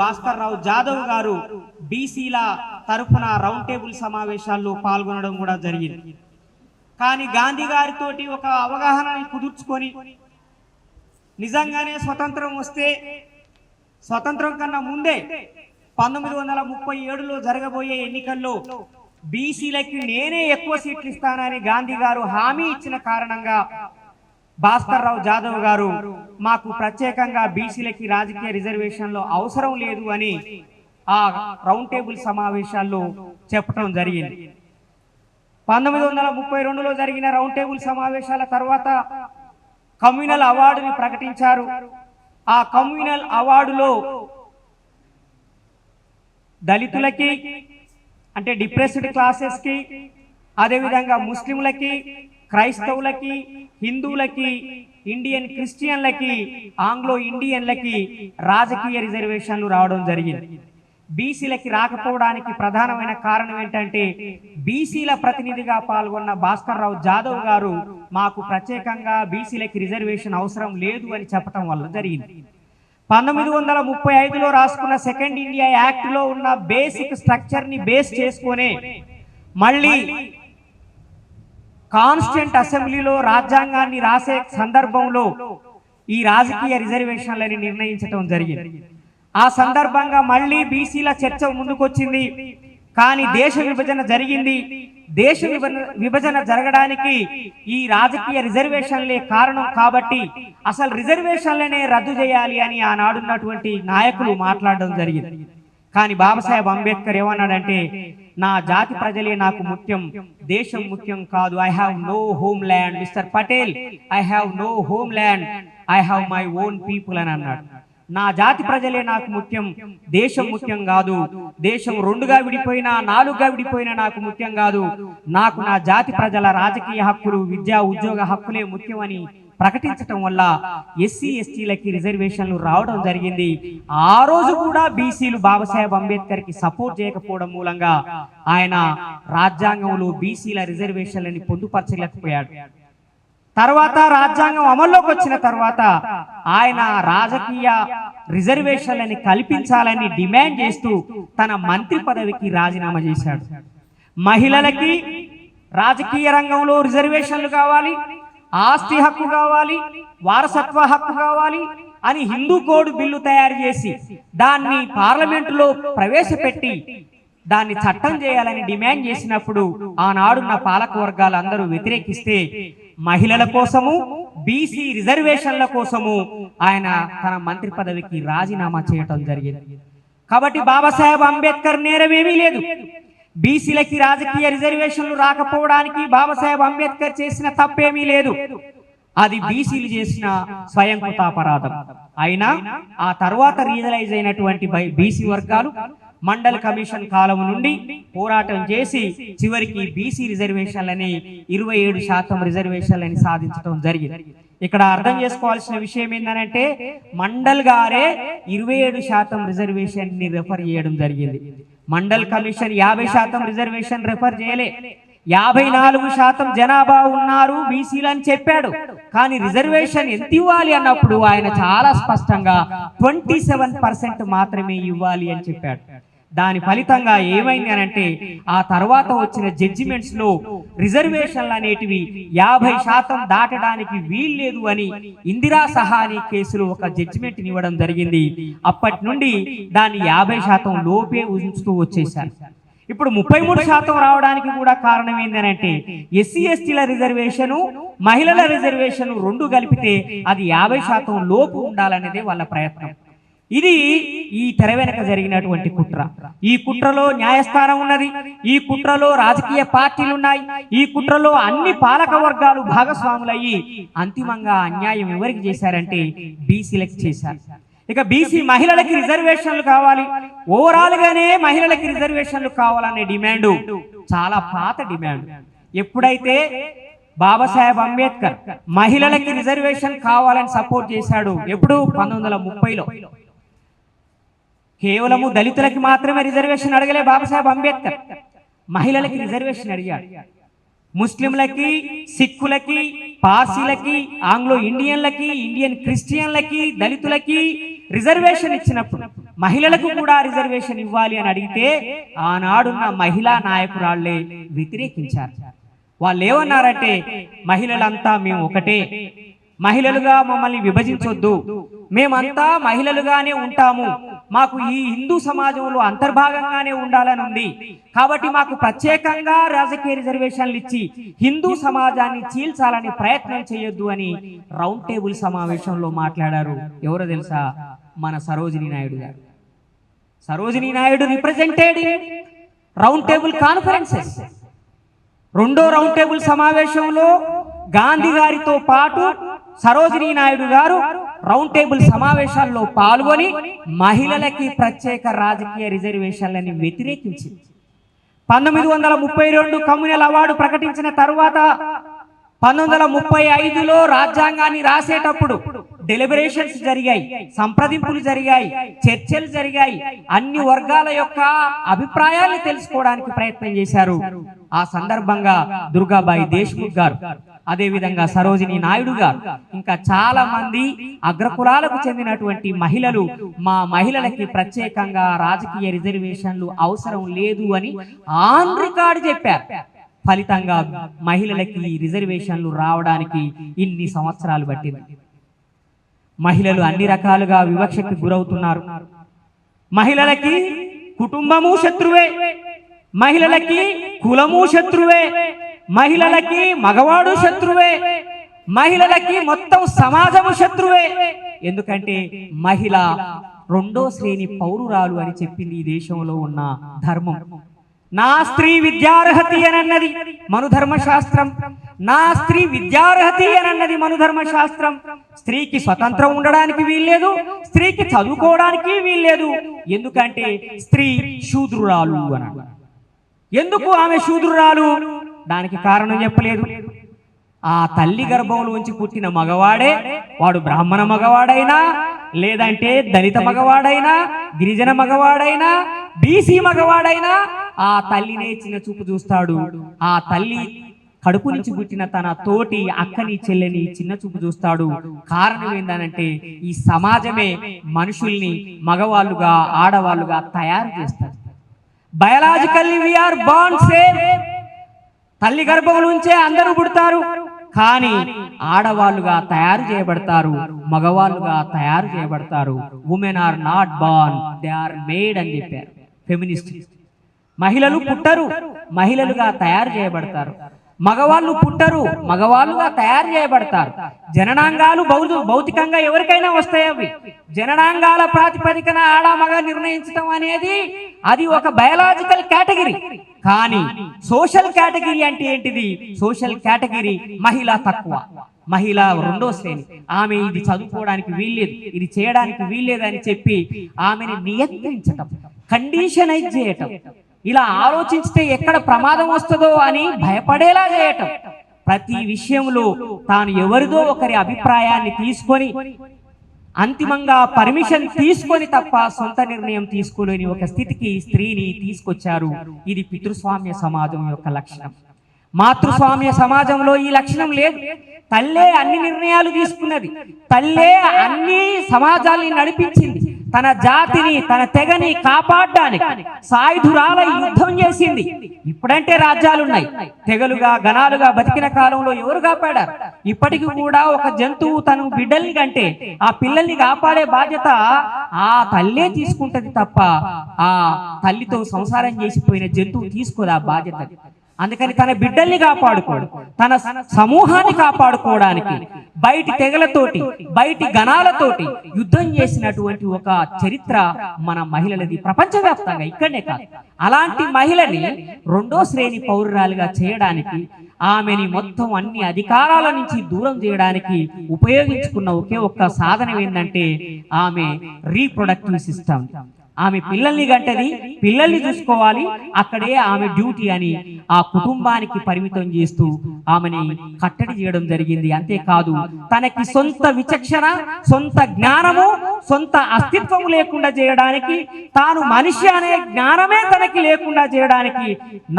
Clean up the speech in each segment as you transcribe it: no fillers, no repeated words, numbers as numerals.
భాస్కర్ రావు జాదవ్ గారు బీసీల తరఫున రౌండ్ టేబుల్ సమావేశాల్లో పాల్గొనడం కూడా జరిగింది. కానీ గాంధీ గారితోటి ఒక అవగాహన కుదుర్చుకొని నిజంగానే స్వతంత్రం వస్తే స్వతంత్రం కన్నా ముందే 1937లో జరగబోయే ఎన్నికల్లో బీసీలకి నేనే ఎక్కువ సీట్లు ఇస్తానని గాంధీ గారు హామీ ఇచ్చిన కారణంగా భాస్కర్ రావు జాదవ్ గారు మాకు ప్రత్యేకంగా బీసీలకి రాజకీయ రిజర్వేషన్లో అవసరం లేదు అని ఆ రౌండ్ టేబుల్ సమావేశాల్లో చెప్పడం జరిగింది. 1932లో జరిగిన రౌండ్ టేబుల్ సమావేశాల తర్వాత కమ్యూనల్ అవార్డుని ప్రకటించారు. ఆ కమ్యూనల్ అవార్డులో దళితులకి అంటే డిప్రెస్డ్ క్లాసెస్కి, అదేవిధంగా ముస్లింలకి, క్రైస్తవులకి, హిందువులకి, ఇండియన్ క్రిస్టియన్లకి, ఆంగ్లో ఇండియన్లకి రాజకీయ రిజర్వేషన్లు రావడం జరిగింది. బీసీలకి రాకపోవడానికి ప్రధానమైన కారణం ఏంటంటే బీసీల ప్రతినిధిగా పాల్గొన్న భాస్కర్ రావు జాదవ్ గారు మాకు ప్రత్యేకంగా బీసీలకి రిజర్వేషన్ అవసరం లేదు అని చెప్పడం వల్ల జరిగింది. 1935లో రాసుకున్న సెకండ్ ఇండియా యాక్ట్ లో ఉన్న బేసిక్ స్ట్రక్చర్ ని బేస్ చేసుకునే మళ్ళీ కాన్స్టిట్యూంట్ అసెంబ్లీలో రాజ్యాంగాన్ని రాసే సందర్భంలో ఈ రాజకీయ రిజర్వేషన్లని నిర్ణయించడం జరిగింది. ఆ సందర్భంగా మళ్ళీ బీసీల చర్చ ముందుకొచ్చింది. కానీ దేశ విభజన జరిగింది. దేశ విభజన జరగడానికి ఈ రాజకీయ రిజర్వేషన్లే కారణం కాబట్టి అసలు రిజర్వేషన్లనే రద్దు చేయాలి అని ఆనాడున్నటువంటి నాయకులు మాట్లాడడం జరిగింది. కానీ బాబాసాహెబ్ అంబేద్కర్ ఏమన్నాడంటే నా జాతి ప్రజలే నాకు ముఖ్యం, దేశం ముఖ్యం కాదు. I have no home land mister Patel, I have no home land, I have my own people అని అన్నాడు. నా జాతి ప్రజలే నాకు ముఖ్యం, దేశం ముఖ్యం కాదు. దేశం 2గా విడిపోయినా 4గా విడిపోయినా నాకు ముఖ్యం కాదు. నాకు నా జాతి ప్రజల రాజకీయ హక్కులు, విద్యా ఉద్యోగ హక్కులే ముఖ్యమని ప్రకటించడం వల్ల ఎస్సీ ఎస్టీలకి రిజర్వేషన్లు రావడం జరిగింది. ఆ రోజు కూడా బీసీలు బాబాసాహెబ్ అంబేద్కర్ కి సపోర్ట్ చేయకపోవడం మూలంగా ఆయన రాజ్యాంగంలో బీసీల రిజర్వేషన్లని పొందుపరచలేకపోయాడు. తర్వాత రాజ్యాంగం అమల్లోకి వచ్చిన తర్వాత ఆయన రాజకీయ రిజర్వేషన్లని కల్పించాలని డిమాండ్ చేస్తూ తన మంత్రి పదవికి రాజీనామా చేశాడు. మహిళలకి రాజకీయ రంగంలో రిజర్వేషన్లు కావాలి, ఆస్తి హక్కు కావాలి, వారసత్వ హక్కు కావాలి అని హిందూ కోడ్ బిల్లు తయారు చేసి దాన్ని పార్లమెంటులో ప్రవేశపెట్టి దాన్ని చట్టం చేయాలని డిమాండ్ చేసినప్పుడు ఆనాడున్న పాలక వర్గాలు అందరూ వ్యతిరేకిస్తే మహిళల కోసము, బీసీ రిజర్వేషన్ల కోసము ఆయన తన మంత్రి పదవికి రాజీనామా చేయటం జరిగింది. కాబట్టి బాబాసాహెబ్ అంబేద్కర్ నేరమేమీ లేదు. బీసీలకి రాజకీయ రిజర్వేషన్లు రాకపోవడానికి బాబాసాహెబ్ అంబేద్కర్ చేసిన తప్పేమీ లేదు. అది బీసీలు చేసిన స్వయం కృతాపరాధం. అయినా ఆ తర్వాత రియలైజ్ అయినటువంటి బీసీ వర్గాలు మండల్ కమిషన్ కాలం నుండి పోరాటం చేసి చివరికి బీసీ రిజర్వేషన్లని 27% రిజర్వేషన్లని సాధించడం జరిగింది. ఇక్కడ అర్థం చేసుకోవాల్సిన విషయం ఏంటంటే మండల్ గారే 27% రిజర్వేషన్ ని రెఫర్ చేయడం జరిగింది. మండల్ కమిషన్ 50% రిజర్వేషన్ రెఫర్ చేయలే. 54% జనాభా ఉన్నారు బీసీలు అని చెప్పాడు. కానీ రిజర్వేషన్ ఎంత ఇవ్వాలి అన్నప్పుడు ఆయన చాలా స్పష్టంగా 27% మాత్రమే ఇవ్వాలి అని చెప్పాడు. దాని ఫలితంగా ఏమైంది అనంటే ఆ తర్వాత వచ్చిన జడ్జిమెంట్స్ లో రిజర్వేషన్లు అనేటివి 50% దాటడానికి వీల్లేదు అని ఇందిరా సహాని కేసులో ఒక జడ్జిమెంట్ ఇవ్వడం జరిగింది. అప్పటి నుండి దాన్ని 50% లోపే ఉంచుతూ వచ్చేసారు. ఇప్పుడు 33% రావడానికి కూడా కారణం ఏంటంటే ఎస్సీ ఎస్టీల రిజర్వేషను, మహిళల రిజర్వేషన్ 2 కలిపితే అది 50% లోపు ఉండాలనేదే వాళ్ళ ప్రయత్నం. ఇది ఈ తెర వెనక జరిగినటువంటి కుట్ర. ఈ కుట్రలో న్యాయస్థానం ఉన్నది, ఈ కుట్రలో రాజకీయ పార్టీలు ఉన్నాయి, ఈ కుట్రలో అన్ని పాలక వర్గాలు భాగస్వాములయ్యి అంతిమంగా అన్యాయం ఎవరికి చేశారంటే బీసీలకి చేశారు. ఇక బీసీ మహిళలకి రిజర్వేషన్లు కావాలి, ఓవరాల్ గానే మహిళలకి రిజర్వేషన్లు కావాలనే డిమాండ్ చాలా పాత డిమాండ్. ఎప్పుడైతే బాబాసాహెబ్ అంబేద్కర్ మహిళలకి రిజర్వేషన్ కావాలని సపోర్ట్ చేశాడు, ఎప్పుడు 1930లో. కేవలము దళితులకి మాత్రమే రిజర్వేషన్ అడగలే బాబాసాహెబ్ అంబేద్కర్, మహిళలకి రిజర్వేషన్ అడిగాడు. ముస్లింలకి, సిక్కులకి, పార్సీలకి, ఆంగ్లో ఇండియన్లకి, ఇండియన్ క్రిస్టియన్లకి, దళితులకి రిజర్వేషన్ ఇచ్చినప్పుడు మహిళలకు కూడా రిజర్వేషన్ ఇవ్వాలి అని అడిగితే ఆనాడున్న మహిళా నాయకురాళ్లే వ్యతిరేకించారు. వాళ్ళు ఏమన్నారంటే, మహిళలంతా మేము ఒకటే, మహిళలుగా మమ్మల్ని విభజించొద్దు, మేమంతా మహిళలుగానే ఉంటాము, మాకు ఈ హిందూ సమాజంలో అంతర్భాగంగానే ఉండాలని ఉంది, కాబట్టి మాకు ప్రత్యేకంగా రాజకీయ రిజర్వేషన్లు ఇచ్చి హిందూ సమాజాన్ని చీల్చాలని ప్రయత్నం చేయొద్దు అని రౌండ్ టేబుల్ సమావేశంలో మాట్లాడారు. ఎవరో తెలుసా? మన సరోజినీ నాయుడు గారు. Sarojini Naidu represented round table conferences. రెండో రౌండ్ టేబుల్ సమావేశంలో గాంధీ గారితో పాటు సరోజినీ నాయుడు గారు రౌండ్ టేబుల్ సమావేశాల్లో పాల్గొని మహిళలకి ప్రత్యేక రాజకీయ రిజర్వేషన్లని వ్యతిరేకించింది. 1932 కమ్యూనల్ అవార్డు ప్రకటించిన తరువాత 1935లో రాజ్యాంగాన్ని రాసేటప్పుడు డెలిబరేషన్స్ జరిగాయి, సంప్రదింపులు జరిగాయి, చర్చలు జరిగాయి. అన్ని వర్గాల యొక్క అభిప్రాయాలను తెలుసుకోవడానికి ప్రయత్నం చేశారు. ఆ సందర్భంగా దుర్గాబాయి దేశ్ముఖ్ గారు, అదేవిధంగా సరోజినీ నాయుడు గారు, ఇంకా చాలా మంది అగ్రకులాలకు చెందినటువంటి మహిళలు మా మహిళలకి ప్రత్యేకంగా రాజకీయ రిజర్వేషన్లు అవసరం లేదు అని ఆన్ రికార్డు చెప్పారు. ఫలితంగా మహిళలకి రిజర్వేషన్లు రావడానికి ఇన్ని సంవత్సరాలు పట్టింది. మహిళలు అన్ని రకాలుగా వివక్షకు గురవుతున్నారు. మహిళలకి కుటుంబము శత్రువే, మహిళలకి కులము శత్రువే, మహిళలకి మగవాడు శత్రువే, మహిళలకి మొత్తం సమాజము శత్రువే. ఎందుకంటే మహిళ రెండో శ్రేణి పౌరురాలు అని చెప్పింది ఈ దేశంలో ఉన్న ధర్మం. నా స్త్రీ విద్యార్హతి అని అన్నది మనుధర్మశాస్త్రం. నా స్త్రీ విద్యార్హతి అని అన్నది మనుధర్మశాస్త్రం. స్త్రీకి స్వతంత్రం ఉండడానికి వీల్లేదు, స్త్రీకి చదువుకోవడానికి వీల్లేదు. ఎందుకంటే స్త్రీ శూద్రురాలు అన్నాడు. ఎందుకు ఆమె శూద్రురాలు? దానికి కారణం చెప్పలేదు. ఆ తల్లి గర్భంలోంచి పుట్టిన మగవాడే, వాడు బ్రాహ్మణ మగవాడైనా, లేదంటే దళిత మగవాడైనా, గిరిజన మగవాడైనా, బీసీ మగవాడైనా ఆ తల్లినే చిన్న చూపు చూస్తాడు. ఆ తల్లి కడుపు నుంచి పుట్టిన తన తోటి అక్కని చెల్లెని చిన్న చూపు చూస్తాడు. కారణం ఏంటంటే ఈ సమాజమే మనుషుల్ని మగవాళ్ళుగా ఆడవాళ్ళుగా తయారు చేస్తారు. Biologically we are born same. తల్లి గర్భం నుంచే అందరూ పుడతారు, కానీ ఆడవాళ్ళుగా తయారు చేయబడతారు, మగవాళ్ళుగా తయారు చేయబడతారు. Women are not born, they are made అని చెప్పారు ఫెమినిస్ట్. మహిళలు పుట్టరు, మహిళలుగా తయారు చేయబడతారు. మగవాళ్ళు పుట్టరు, మగవాళ్ళుగా తయారు చేయబడతారు. జననాంగాలు భౌతికంగా ఎవరికైనా వస్తాయి. అవి జననాంగాల ప్రాతిపదికన ఆడ మగ నిర్ణయించడం అనేది అది ఒక బయాలజికల్ కేటగిరీ. కానీ సోషల్ కేటగిరీ అంటే ఏంటిది? సోషల్ కేటగిరీ మహిళ తక్కువ, మహిళ రెండో శ్రేణి, ఆమె ఇది చదువుకోవడానికి వీల్లేదు, ఇది చేయడానికి వీల్లేదు అని చెప్పి ఆమెని నియంత్రించటం, కండిషనైజ్ చేయటం, ఇలా ఆలోచిస్తే ఎక్కడ ప్రమాదం వస్తుందో అని భయపడేలా చేయటం, ప్రతి విషయంలో తాను ఎవరిదో ఒకరి అభిప్రాయాన్ని తీసుకొని అంతిమంగా పర్మిషన్ తీసుకొని తప్ప సొంత నిర్ణయం తీసుకోలేని ఒక స్థితికి స్త్రీని తీసుకొచ్చారు. ఇది పితృస్వామ్య సమాజం యొక్క లక్షణం. మాతృస్వామ్య సమాజంలో ఈ లక్షణం లేదు. తల్లే అన్ని నిర్ణయాలు తీసుకున్నది, తల్లే అన్ని సమాజాల్ని నడిపించింది. తన జాతిని, తన తెగని కాపాడడానికి సాయుధురాల యుద్ధం చేసింది. ఇప్పుడంటే రాజ్యాలున్నాయి, తెగలుగా గణాలుగా బతికిన కాలంలో ఎవరు కాపాడారు? ఇప్పటికి కూడా ఒక జంతువు తన బిడ్డల్ని కంటే ఆ పిల్లల్ని కాపాడే బాధ్యత ఆ తల్లే తీసుకుంటది తప్ప ఆ తల్లితో సంసారం చేసిపోయిన జంతువు తీసుకోదు ఆ బాధ్యత. అందుకని తన బిడ్డల్ని కాపాడుకోడు, తన సమూహాన్ని కాపాడుకోవడానికి బయటి తెగలతోటి, బయటి గణాలతోటి యుద్ధం చేసినటువంటి ఒక చరిత్ర మన మహిళలది ప్రపంచవ్యాప్తంగా, ఇక్కడనే కాదు. అలాంటి మహిళని రెండో శ్రేణి పౌరురాలుగా చేయడానికి, ఆమెని మొత్తం అన్ని అధికారాల నుంచి దూరం చేయడానికి ఉపయోగించుకున్న ఒకే ఒక్క సాధనం ఏంటంటే ఆమె రీప్రొడక్టివ్ సిస్టమ్. ఆమె పిల్లల్ని గంటది, పిల్లల్ని చూసుకోవాలి, అక్కడే ఆమె డ్యూటీ అని ఆ కుటుంబానికి పరిమితం చేస్తూ ఆమెని కట్టడి చేయడం జరిగింది. అంతేకాదు తనకి సొంత విచక్షణ, సొంత జ్ఞానము, సొంత అస్తిత్వం లేకుండా చేయడానికి, తాను మనిషి అనే జ్ఞానమే తనకి లేకుండా చేయడానికి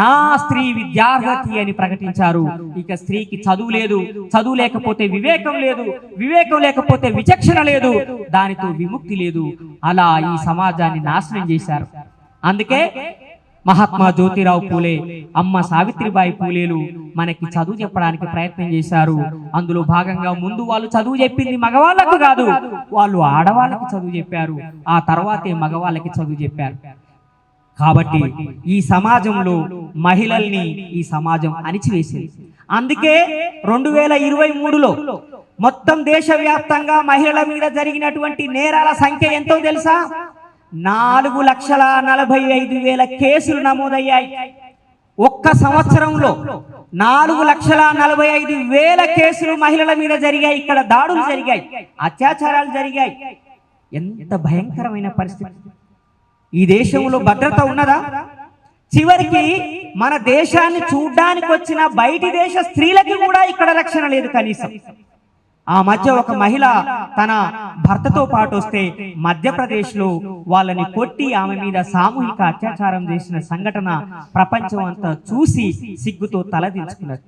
నా స్త్రీ విద్యార్హతి అని ప్రకటించారు. ఇక స్త్రీకి చదువు లేదు, చదువు లేకపోతే వివేకం లేదు, వివేకం లేకపోతే విచక్షణ లేదు, దానితో విముక్తి లేదు. అలా ఈ సమాజాన్ని నాశనం చేశారు. అందుకే మహాత్మా జ్యోతిరావు పూలే, అమ్మ సావిత్రిబాయి పూలేలు మనకి చదువు చెప్పడానికి ప్రయత్నం చేశారు. అందులో భాగంగా ముందు వాళ్ళు చదువు చెప్పింది మగవాళ్ళకు కాదు, వాళ్ళు ఆడవాళ్ళకి చదువు చెప్పారు. ఆ తర్వాతే మగవాళ్ళకి చదువు చెప్పారు. కాబట్టి ఈ సమాజంలో మహిళల్ని ఈ సమాజం అణిచివేసింది. అందుకే 2023లో మొత్తం దేశవ్యాప్తంగా మహిళల మీద జరిగినటువంటి నేరాల సంఖ్య ఎంతో తెలుసా? 4,45,000 కేసులు నమోదయ్యాయి. ఒక్క సంవత్సరంలో 4,45,000 కేసులు మహిళల మీద జరిగాయి. ఇక్కడ దాడులు జరిగాయి, అత్యాచారాలు జరిగాయి. ఎంత భయంకరమైన పరిస్థితి! ఈ దేశంలో భద్రత ఉన్నదా? చివరికి మన దేశాన్ని చూడ్డానికి వచ్చిన బయటి దేశ స్త్రీలకి కూడా ఇక్కడ రక్షణ లేదు కనీసం. ఆ మధ్య ఒక మహిళ తన భర్తతో పాటు వస్తే మధ్యప్రదేశ్ లో వాళ్ళని కొట్టి ఆమె మీద సామూహిక అత్యాచారం చేసిన సంఘటన ప్రపంచం అంతా చూసి సిగ్గుతో తలదించుకున్నది.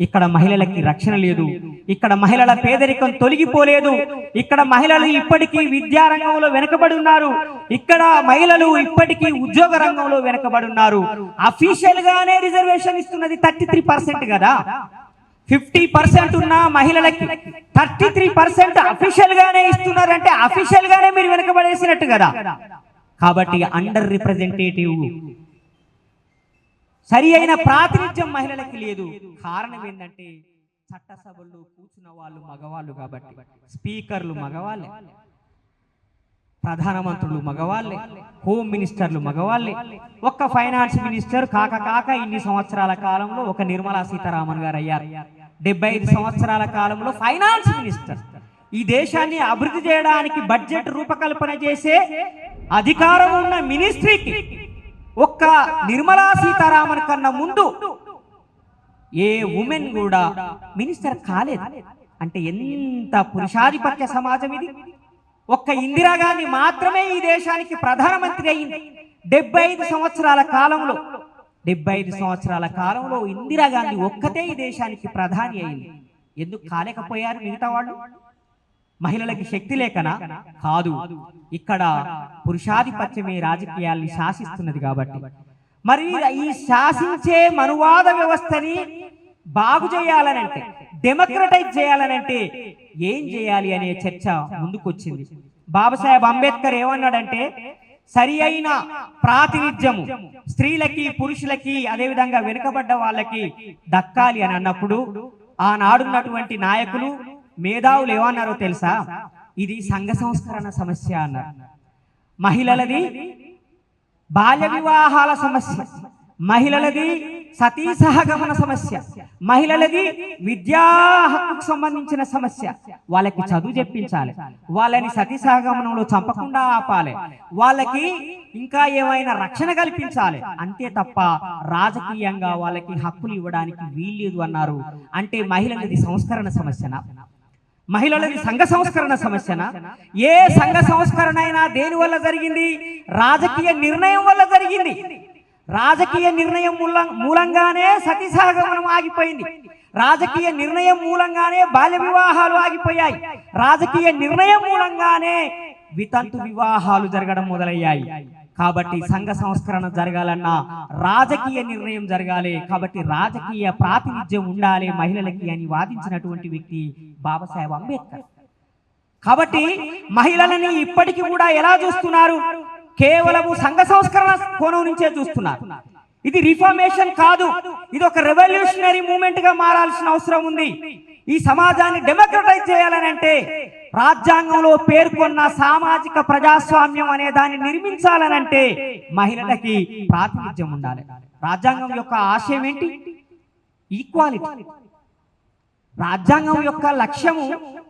ఇక్కడ మహిళలకి రక్షణ లేదు. ఇక్కడ మహిళల పేదరికం తొలగిపోలేదు. ఇక్కడ మహిళలు ఇప్పటికీ విద్యా రంగంలో వెనుకబడి ఉన్నారు. ఇక్కడ మహిళలు ఇప్పటికీ ఉద్యోగ రంగంలో వెనుకబడి ఉన్నారు. అఫీషియల్ గానే రిజర్వేషన్ ఇస్తున్నది 33% కదా. 50% ఉన్న మహిళలకి 33% అఫీషియల్ గానే ఇస్తున్నారంటే అఫీషియల్ గానే మీరు వెనుకబడేసినట్టు కదా. కాబట్టి అండర్ రిప్రజెంటేటివ్, సరి అయిన ప్రాతినిధ్యం మహిళలకి లేదు. కారణం ఏంటంటే చట్టసభల్లో కూర్చున్న వాళ్ళు మగవాళ్ళు కాబట్టి, స్పీకర్లు మగవాళ్ళే, ప్రధానమంత్రులు మగవాళ్ళే, హోమ్ మినిస్టర్లు మగవాళ్ళే. ఒక్క ఫైనాన్స్ మినిస్టర్ కాక ఇన్ని సంవత్సరాల కాలంలో ఒక నిర్మలా సీతారామన్ గారు అయ్యారు. 75 సంవత్సరాల కాలంలో ఫైనాన్స్ మినిస్టర్. ఈ దేశాన్ని అభివృద్ధి చేయడానికి బడ్జెట్ రూపకల్పన చేసే అధికారం ఉన్న మినిస్ట్రీకి ఒక్క నిర్మలా సీతారామన్ కన్నా ముందు ఏ ఉమెన్ కూడా మినిస్టర్ కాలేదు. అంటే ఎంత పురుషాధిపత్య సమాజం ఇది! ఒక్క ఇందిరాగాంధీ మాత్రమే ఈ దేశానికి ప్రధానమంత్రి అయింది 75 సంవత్సరాల కాలంలో. 75 సంవత్సరాల కాలంలో ఇందిరాగాంధీ ఒక్కతే ఈ దేశానికి ప్రధాని అయింది. ఎందుకు కాలేకపోయారు మిగతా వాళ్ళు? మహిళలకి శక్తి లేకనా? కాదు, ఇక్కడ పురుషాధిపత్యమే రాజకీయాల్ని శాసిస్తున్నది కాబట్టి. మరి ఈ శాసించే మనువాద వ్యవస్థని బాగు చేయాలనంటే, డెమోక్రటైజ్ చేయాలనంటే ఏం చేయాలి అనే చర్చ ముందుకొచ్చింది. బాబాసాహెబ్ అంబేద్కర్ ఏమన్నాడంటే, సరి అయిన ప్రాతినిధ్యము స్త్రీలకి పురుషులకి అదేవిధంగా వెనుకబడ్డ వాళ్ళకి దక్కాలి అని అన్నప్పుడు ఆనాడున్నటువంటి నాయకులు మేధావులు ఏమన్నారో తెలుసా? ఇది సంఘ సంస్కరణ సమస్య అన్నారు. మహిళలది బాల్య వివాహాల సమస్య, మహిళలది సతీ సహగమన సమస్య, మహిళలది విద్యా హక్కుకు సంబంధించిన సమస్య. వాళ్ళకి చదువు చెప్పించాలి, వాళ్ళని సతీ సహగమనంలో చంపకుండా ఆపాలి, వాళ్ళకి ఇంకా ఏమైనా రక్షణ కల్పించాలి. అంతే తప్ప రాజకీయంగా వాళ్ళకి హక్కులు ఇవ్వడానికి వీల్లేదు అన్నారు. అంటే మహిళలది సంస్కరణ సమస్యనా? మహిళలది సంఘ సంస్కరణ సమస్యనా? ఏ సంఘ సంస్కరణ అయినా దేని వల్ల జరిగింది? రాజకీయ నిర్ణయం వల్ల జరిగింది. రాజకీయ నిర్ణయం మూలంగానే సతీ సహగమనం ఆగిపోయింది. రాజకీయ నిర్ణయం మూలంగానే బాల్య వివాహాలు ఆగిపోయాయి. రాజకీయ నిర్ణయం మూలంగానే వితంతు వివాహాలు జరగడం మొదలయ్యాయి. కాబట్టి సంఘ సంస్కరణ జరగాలన్నా రాజకీయ నిర్ణయం జరగాలి. కాబట్టి రాజకీయ ప్రాతినిధ్యం ఉండాలి మహిళలకి అని వాదించినటువంటి వ్యక్తి బాబాసాహెబ్ అంబేద్కర్. కాబట్టి మహిళలని ఇప్పటికీ కూడా ఎలా చూస్తున్నారు? కేవలము సంఘ సంస్కరణ కోణం నుంచే చూస్తున్నారు. ఇది రిఫార్మేషన్ కాదు, ఇది ఒక రెవల్యూషనరీ మూవ్మెంట్ గా మారాల్సిన అవసరం ఉంది. ఈ సమాజాన్ని డెమోక్రటైజ్ చేయాలనంటే రాజ్యాంగంలో పేర్కొన్న సామాజిక ప్రజాస్వామ్యం అనే దాన్ని నిర్మించాలనంటే మహిళలకి ప్రాతినిధ్యం ఉండాలి. రాజ్యాంగం యొక్క ఆశయం ఏంటి? ఈక్వాలిటీ. రాజ్యాంగం యొక్క లక్ష్యము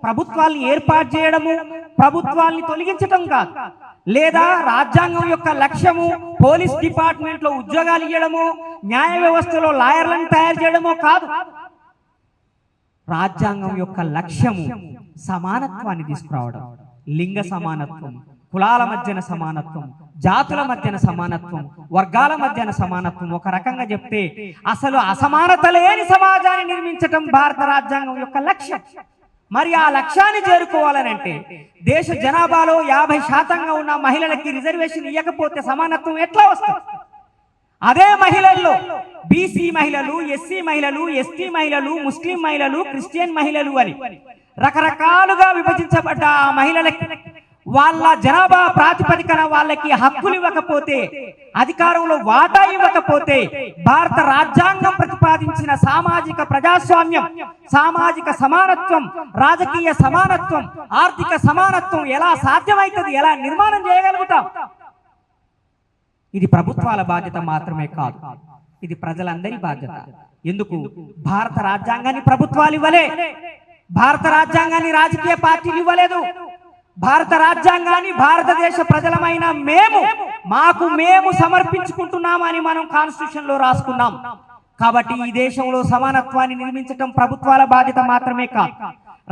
ప్రభుత్వాన్ని ఏర్పాటు చేయడము, ప్రభుత్వాన్ని తొలగించటం కాదు. లేదా రాజ్యాంగం యొక్క లక్ష్యము పోలీస్ డిపార్ట్మెంట్ లో ఉద్యోగాలు ఇవ్వడము, న్యాయ వ్యవస్థలో లాయర్లను తయారు చేయడమో కాదు. రాజ్యాంగం యొక్క లక్ష్యము సమానత్వాన్ని తీసుకురావడం. లింగ సమానత్వం, కులాల మధ్యన సమానత్వం, జాతుల మధ్యన సమానత్వం, వర్గాల మధ్యన సమానత్వం. ఒక రకంగా చెప్తే అసలు అసమానత లేని సమాజాన్ని నిర్మించటం భారత రాజ్యాంగం యొక్క లక్ష్యం. మరి ఆ లక్ష్యాన్ని చేరుకోవాలనంటే దేశ జనాభాలో 50% ఉన్న మహిళలకి రిజర్వేషన్ ఇవ్వకపోతే సమానత్వం ఎట్లా వస్తుంది? అదే మహిళల్లో బీసీ మహిళలు, ఎస్సీ మహిళలు, ఎస్టీ మహిళలు, ముస్లిం మహిళలు, క్రిస్టియన్ మహిళలు అని రకరకాలుగా విభజించబడ్డ ఆ మహిళలకి వాళ్ళ జనాభా ప్రాతిపదికన వాళ్ళకి హక్కులు ఇవ్వకపోతే, అధికారంలో వాటా ఇవ్వకపోతే, భారత రాజ్యాంగం ప్రతిపాదించిన సామాజిక ప్రజాస్వామ్యం, సామాజిక సమానత్వం, రాజకీయ సమానత్వం, ఆర్థిక సమానత్వం ఎలా సాధ్యమవుతుంది? ఎలా నిర్మాణం చేయగలుగుతాం? ఇది ప్రభుత్వాల బాధ్యత మాత్రమే కాదు, ఇది ప్రజలందరి బాధ్యత. ఎందుకు? భారత రాజ్యాంగాన్ని ప్రభుత్వాలు ఇవ్వలే, భారత రాజ్యాంగాన్ని రాజకీయ పార్టీలు ఇవ్వలేదు. భారత రాజ్యాంగాన్ని భారతదేశ ప్రజలమైన మేము సమర్పించుకుంటున్నామని మనం కాన్స్టిట్యూషన్ లో రాసుకున్నాం. కాబట్టి ఈ దేశంలో సమానత్వాన్ని నిర్మించడం ప్రభుత్వాల బాధ్యత మాత్రమే కాదు,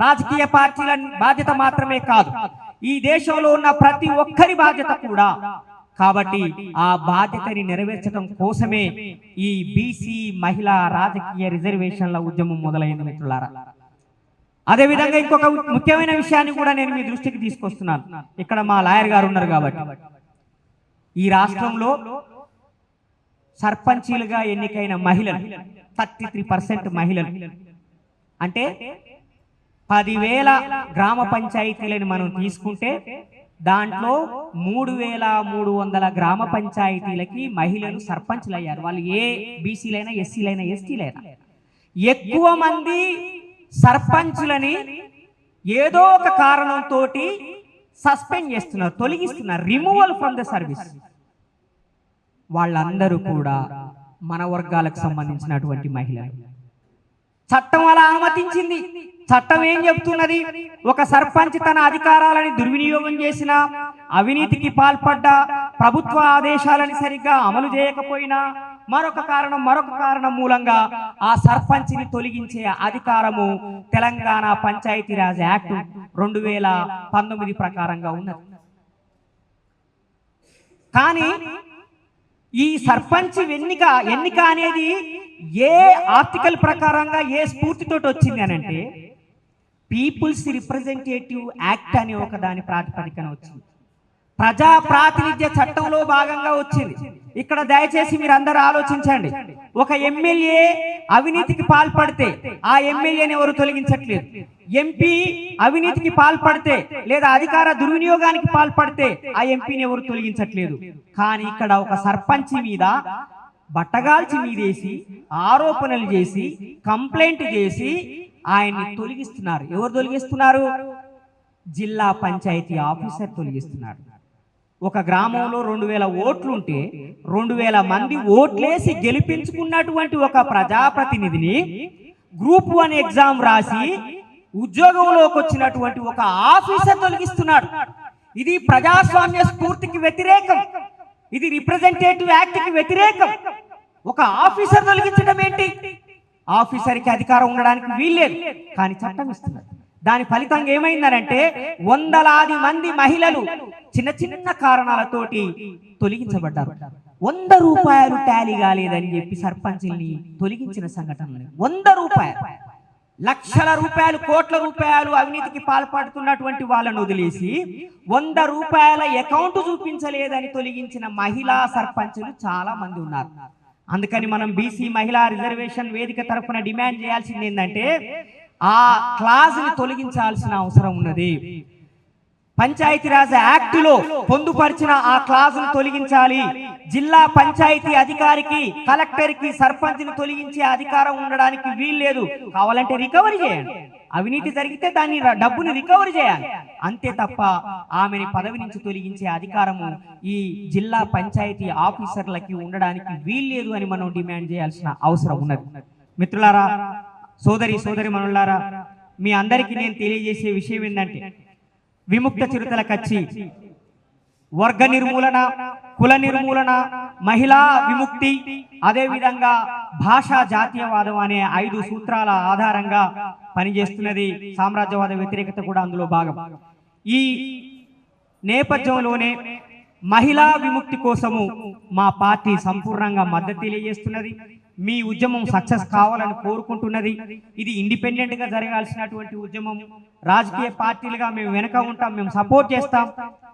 రాజకీయ పార్టీల బాధ్యత మాత్రమే కాదు, ఈ దేశంలో ఉన్న ప్రతి ఒక్కరి బాధ్యత కూడా. కాబట్టి ఆ బాధ్యతని నెరవేర్చడం కోసమే ఈ బీసీ మహిళా రాజకీయ రిజర్వేషన్ల ఉద్యమం మొదలైంది మిత్రులారా. అదేవిధంగా ఇంకొక ముఖ్యమైన విషయాన్ని కూడా నేను మీ దృష్టికి తీసుకొస్తున్నాను. ఇక్కడ మా లాయర్ గారు ఉన్నారు కాబట్టి, ఈ రాష్ట్రంలో సర్పంచీలుగా ఎన్నికైన మహిళలు 33% మహిళలు. అంటే 10,000 గ్రామ పంచాయతీలను మనం తీసుకుంటే దాంట్లో 3,300 గ్రామ పంచాయతీలకి మహిళలు సర్పంచ్లు అయ్యారు. వాళ్ళు ఏ బీసీలైనా, ఎస్సీలైనా, ఎస్టీలైనా. ఎక్కువ మంది సర్పంచులని ఏదో ఒక కారణంతో సస్పెండ్ చేస్తున్నారు, తొలగిస్తున్నారు, రిమూవల్ ఫ్రమ్ ద సర్వీస్. వాళ్ళందరూ కూడా మన వర్గాలకు సంబంధించినటువంటి మహిళలు. చట్టం అలా అనుమతించింది. చట్టం ఏం చెప్తున్నది? ఒక సర్పంచ్ తన అధికారాలని దుర్వినియోగం చేసినా, అవినీతికి పాల్పడ్డా, ప్రభుత్వ ఆదేశాలని సరిగ్గా అమలు చేయకపోయినా, మరొక కారణం మూలంగా ఆ సర్పంచ్ని తొలగించే అధికారము తెలంగాణ పంచాయతీరాజ్ యాక్ట్ 2019 ప్రకారంగా ఉన్నది. కానీ ఈ సర్పంచ్ ఎన్నిక అనేది ఏ ఆర్టికల్ ప్రకారంగా, ఏ స్ఫూర్తితో వచ్చింది అని అంటే, పీపుల్స్ రిప్రజెంటేటివ్ యాక్ట్ అనే ఒక దాని ప్రాతిపదికన వచ్చింది. ప్రజా ప్రాతినిధ్య చట్టంలో భాగంగా వచ్చింది. ఇక్కడ దయచేసి మీరు అందరూ ఆలోచించండి. ఒక ఎమ్మెల్యే అవినీతికి పాల్పడితే ఆ ఎమ్మెల్యేని ఎవరు తొలగించట్లేదు. ఎంపీ అవినీతికి పాల్పడితే లేదా అధికార దుర్వినియోగానికి పాల్పడితే ఆ ఎంపీని ఎవరు తొలగించట్లేదు. కానీ ఇక్కడ ఒక సర్పంచ్ మీద బట్టగాల్చి మీదేసి ఆరోపణలు చేసి కంప్లైంట్ చేసి ఆయన్ని తొలగిస్తున్నారు. ఎవరు తొలగిస్తున్నారు? జిల్లా పంచాయతీ ఆఫీసర్ తొలగిస్తున్నారు. ఒక గ్రామంలో 2,000 ఓట్లుంటే 2,000 మంది ఓట్లేసి గెలిపించుకున్నటువంటి ఒక ప్రజాప్రతినిధిని గ్రూప్ 1 ఎగ్జామ్ రాసి ఉద్యోగంలోకి వచ్చినటువంటి ఒక ఆఫీసర్ తొలగిస్తున్నాడు. ఇది ప్రజాస్వామ్య స్ఫూర్తికి వ్యతిరేకం. ఇది రిప్రజెంటేటివ్ యాక్ట్ కి వ్యతిరేకం. ఒక ఆఫీసర్ తొలగించడం ఏంటి? ఆఫీసర్కి అధికారం ఉండడానికి వీల్లేదు, కానీ చట్టం ఇస్తున్నారు. దాని ఫలితంగా ఏమైందనంటే వందలాది మంది మహిళలు చిన్న చిన్న కారణాలతోటి తొలగించబడ్డారు. 100 రూపాయలు టాలీ కాలేదని చెప్పి సర్పంచ్ని తొలగించిన సంఘటనలు 100 రూపాయలు, లక్షల రూపాయలు, కోట్ల రూపాయలు అవినీతికి పాల్పడుతున్నటువంటి వాళ్ళను వదిలేసి 100 రూపాయల అకౌంట్ చూపించలేదని తొలగించిన మహిళా సర్పంచులు చాలా మంది ఉన్నారు. అందుకని మనం బీసీ మహిళా రిజర్వేషన్ వేదిక తరఫున డిమాండ్ చేయాల్సింది ఏంటంటే, ఆ క్లాజ్ ని తొలగించాల్సిన అవసరం ఉన్నది. పంచాయతీరాజ్ యాక్ట్ లో పొందుపరిచిన ఆ క్లాజ్ ను తొలగించాలి. జిల్లా పంచాయతీ అధికారికి, కలెక్టర్ కి సర్పంచ్ ని తొలగించే అధికారం ఉండడానికి వీల్లేదు. కావాలంటే రికవరీ చేయండి, అవినీతి జరిగితే దాన్ని డబ్బుని రికవరీ చేయాలి, అంతే తప్ప ఆమెని పదవి నుంచి తొలగించే అధికారము ఈ జిల్లా పంచాయతీ ఆఫీసర్లకి ఉండడానికి వీల్లేదు అని మనం డిమాండ్ చేయాల్సిన అవసరం ఉన్నది. మిత్రులారా, సోదరి మనులారా, మీ అందరికీ నేను తెలియజేసే విషయం ఏంటంటే, విముక్త చిరుతల కచ్చి, వర్గ నిర్మూలన, కుల నిర్మూలన, మహిళా విముక్తి, అదేవిధంగా భాషా జాతీయవాదం అనే 5 సూత్రాల ఆధారంగా పనిచేస్తున్నది. సామ్రాజ్యవాద వ్యతిరేకత కూడా అందులో భాగం. ఈ నేపథ్యంలోనే మహిళా విముక్తి కోసము మా పార్టీ సంపూర్ణంగా మద్దతు తెలియజేస్తున్నది. మీ ఉద్యమం సక్సెస్ కావాలని కోరుకుంటున్నది. ఇది ఇండిపెండెంట్ గా జరగాల్సినటువంటి ఉద్యమం. రాజకీయ పార్టీలుగా మేము వెనక ఉంటాం, మేము సపోర్ట్ చేస్తాం.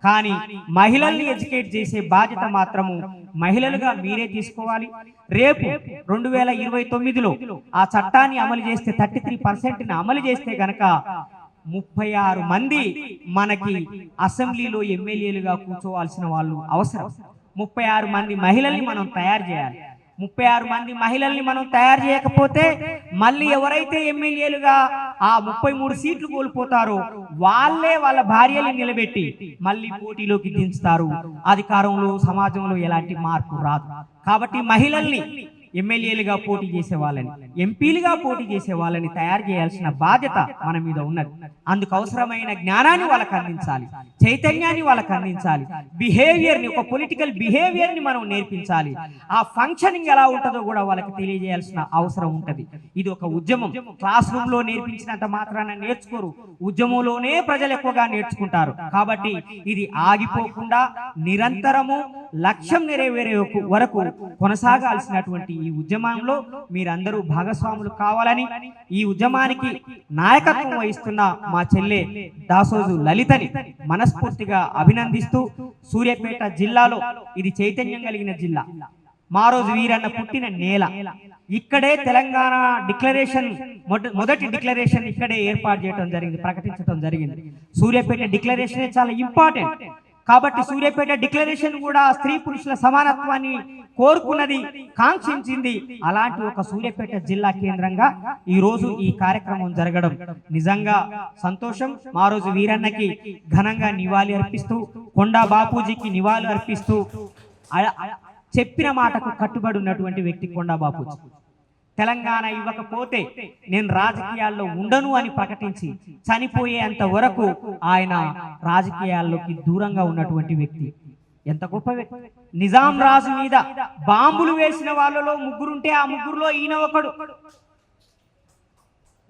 కానీ మహిళల్ని ఎడ్యుకేట్ చేసే బాధ్యత మాత్రము మహిళలుగా మీరే తీసుకోవాలి. రేపు 2029లో ఆ చట్టాన్ని అమలు చేస్తే 33% అమలు చేస్తే గనక 36 మంది మనకి అసెంబ్లీలో ఎమ్మెల్యేలుగా కూర్చోవాల్సిన వాళ్ళు అవసరం. 36 మంది మహిళల్ని మనం తయారు చేయాలి. 36 మంది మహిళల్ని మనం తయారు చేయకపోతే మళ్ళీ ఎవరైతే ఎమ్మెల్యేలుగా ఆ 33 సీట్లు కోల్పోతారో వాళ్ళే వాళ్ళ భార్యలు నిలబెట్టి మళ్ళీ పోటీలోకి దించుతారు. అధికారంలో సమాజంలో ఎలాంటి మార్పు రాదు. కాబట్టి మహిళల్ని ఎమ్మెల్యేలుగా పోటీ చేసే వాళ్ళని, ఎంపీలుగా పోటీ చేసే వాళ్ళని తయారు చేయాల్సిన బాధ్యత మన మీద ఉన్నది. అందుకు అవసరమైన జ్ఞానాన్ని వాళ్ళకి అందించాలి, చైతన్యాన్ని వాళ్ళకి అందించాలి, బిహేవియర్ని, ఒక పొలిటికల్ బిహేవియర్ని మనం నేర్పించాలి. ఆ ఫంక్షనింగ్ ఎలా ఉంటుందో కూడా వాళ్ళకి తెలియజేయాల్సిన అవసరం ఉంటుంది. ఇది ఒక ఉద్యమం. క్లాస్ రూమ్ లో నేర్పించినంత మాత్రాన నేర్చుకోరు, ఉద్యమంలోనే ప్రజలు ఎక్కువగా నేర్చుకుంటారు. కాబట్టి ఇది ఆగిపోకుండా నిరంతరము లక్ష్యం నెరవేరే వరకు కొనసాగాల్సినటువంటి ఈ ఉద్యమంలో మీరందరూ భాగస్వాములు కావాలని, ఈ ఉద్యమానికి నాయకత్వం వహిస్తున్న మా చెల్లె దాసోజు లలితని మనస్ఫూర్తిగా అభినందిస్తూ, సూర్యాపేట జిల్లాలో ఇది చైతన్యం కలిగిన జిల్లా, మారోజు వీరన్న పుట్టిన నేల. ఇక్కడే తెలంగాణ డిక్లరేషన్ మొదటి డిక్లరేషన్ ఇక్కడే ఏర్పాటు చేయడం జరిగింది, ప్రకటించడం జరిగింది. సూర్యాపేట డిక్లరేషన్ చాలా ఇంపార్టెంట్. కాబట్టి సూర్యాపేట డిక్లరేషన్ కూడా స్త్రీ పురుషుల సమానత్వాన్ని కోరుకున్నది, కాంక్షించింది. అలాంటి ఒక సూర్యాపేట జిల్లా కేంద్రంగా ఈ రోజు ఈ కార్యక్రమం జరగడం నిజంగా సంతోషం. మా రోజు వీరన్నకి ఘనంగా నివాళి అర్పిస్తూ, కొండా బాపూజీకి నివాళి అర్పిస్తూ, చెప్పిన మాటకు కట్టుబడి ఉన్నటువంటి వ్యక్తి కొండా బాపూజీ. తెలంగాణ ఇవ్వకపోతే నేను రాజకీయాల్లో ఉండను అని ప్రకటించి చనిపోయేంత వరకు ఆయన రాజకీయాల్లోకి దూరంగా ఉన్నటువంటి వ్యక్తి. ఎంత గొప్ప వ్యక్తి! నిజాం రాజు మీద బాంబులు వేసిన వాళ్ళలో 3 ఉంటే ఆ 3లో ఈయన ఒకడు.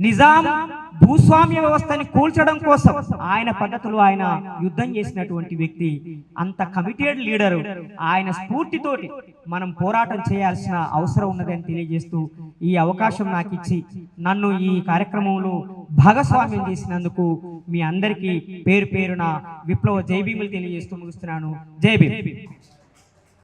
నిజాం భూస్వామ్య వ్యవస్థని కూల్చడం కోసం ఆయన పద్ధతులు ఆయన యుద్ధం చేసినటువంటి వ్యక్తి. అంత కమిటెడ్ లీడరు. ఆయన స్ఫూర్తితోటి మనం పోరాటం చేయాల్సిన అవసరం ఉన్నదని తెలియజేస్తూ, ఈ అవకాశం నాకు ఇచ్చి నన్ను ఈ కార్యక్రమంలో భాగస్వామ్యం చేసినందుకు మీ అందరికీ పేరు పేరున విప్లవ జై భీములు తెలియజేస్తూ ముగిస్తున్నాను. జై భీమ్.